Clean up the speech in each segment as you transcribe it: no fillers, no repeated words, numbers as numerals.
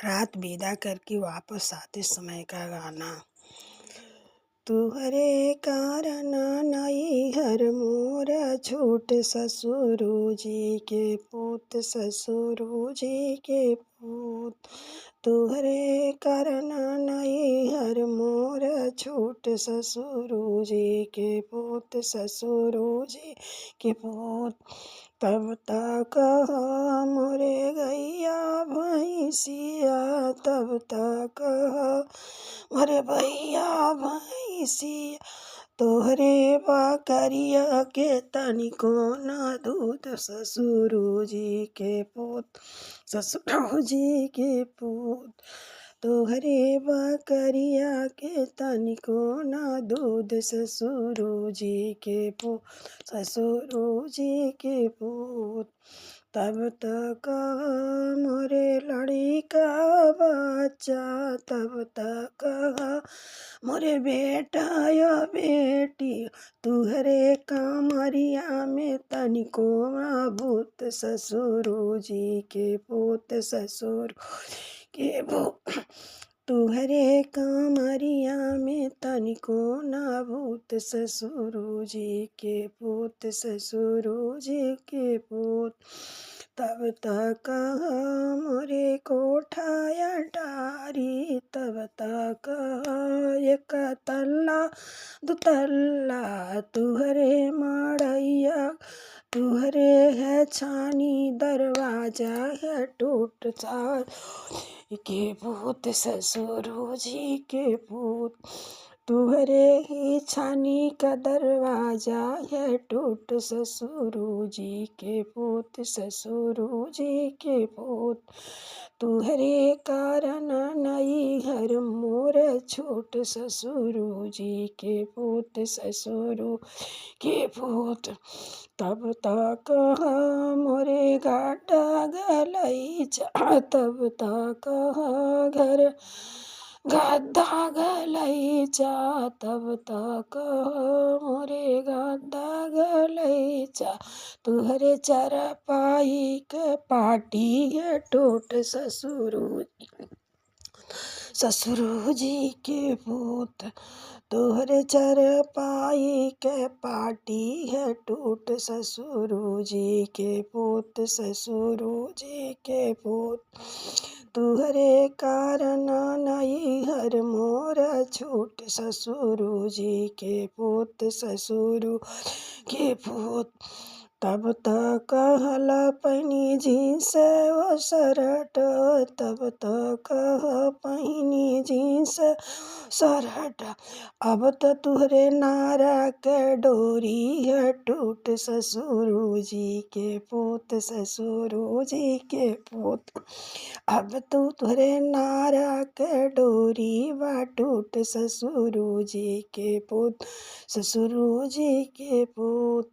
रात विदा करके वापस आते समय का गाना। तुहरे कारण नैहर मोर छूट ससुरु जी के पूत ससुरु जी के पूत। तुहरे कारण नैहर मोर छूट ससुरु जी के पूत ससुरु जी के पूत। तब तक मोरे गैया भैंसिया, तब तक मोरे भैया भैंसिया, तोहरे बकरिया के तनिको न दूध ससुरु जी के पूत ससुरु जी के पूत। तोहरे बकरिया के तनिको न दूध ससुरु जी के पूत ससुरु जी के पूत। तब तक मोरे लड़का बच्चा, तब तक मोरे बेटा या बेटी, तुहरे कमरिया में तनिको न भूत ससुरु जी के पूत ससुरु के पूत। तुहरे कमरिया में तनिको न भूत ससुरु जी के पूत ससुरु जी के पूत। तब तक मोरे कोठाया टारी, तब तक एक तल्ला दुतल्ला, तुहरे मड़ैया तुहरे है छानी दरवाजा है टूट सा के पूत ससुरु जी के पूत। तुहरे ही छानी का दरवाजा है टूट ससुरु जी के पूत ससुरु जी के पूत। तुहरे कारण नैहर मोर छूट ससुरु जी के पूत ससुरु के पूत। तब तक मोरे गाटा गलैचा, तब तक घर गद्दा गलैचा, तब तक मोरे गद्दा गलैचा, तुहरे चरपाई के पाटी है टूट ससुरु जी के पूत। तोहरे चरपाई के पाटी है टूट ससुरु जी के पूत ससुरु जी के पूत। तुहरे कारण नैहर मोर छूट ससुरु जी के पूत ससुरु के पूत। तब तक पैनी जींस ओ शर्ट, तब तक पैनी जींस शर्ट, अब तो तुहरे नारा के डोरी है टूट ससुरु जी के पूत ससुरु जी के पूत। अब तो तुहरे नारा के डोरी बा टूट ससुरु जी के पूत ससुरु जी के पूत।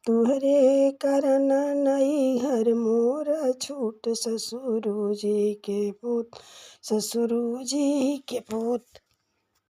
तुहरे कारण नैहर मोर छूट ससुरु जी के पूत ससुरु जी के पूत।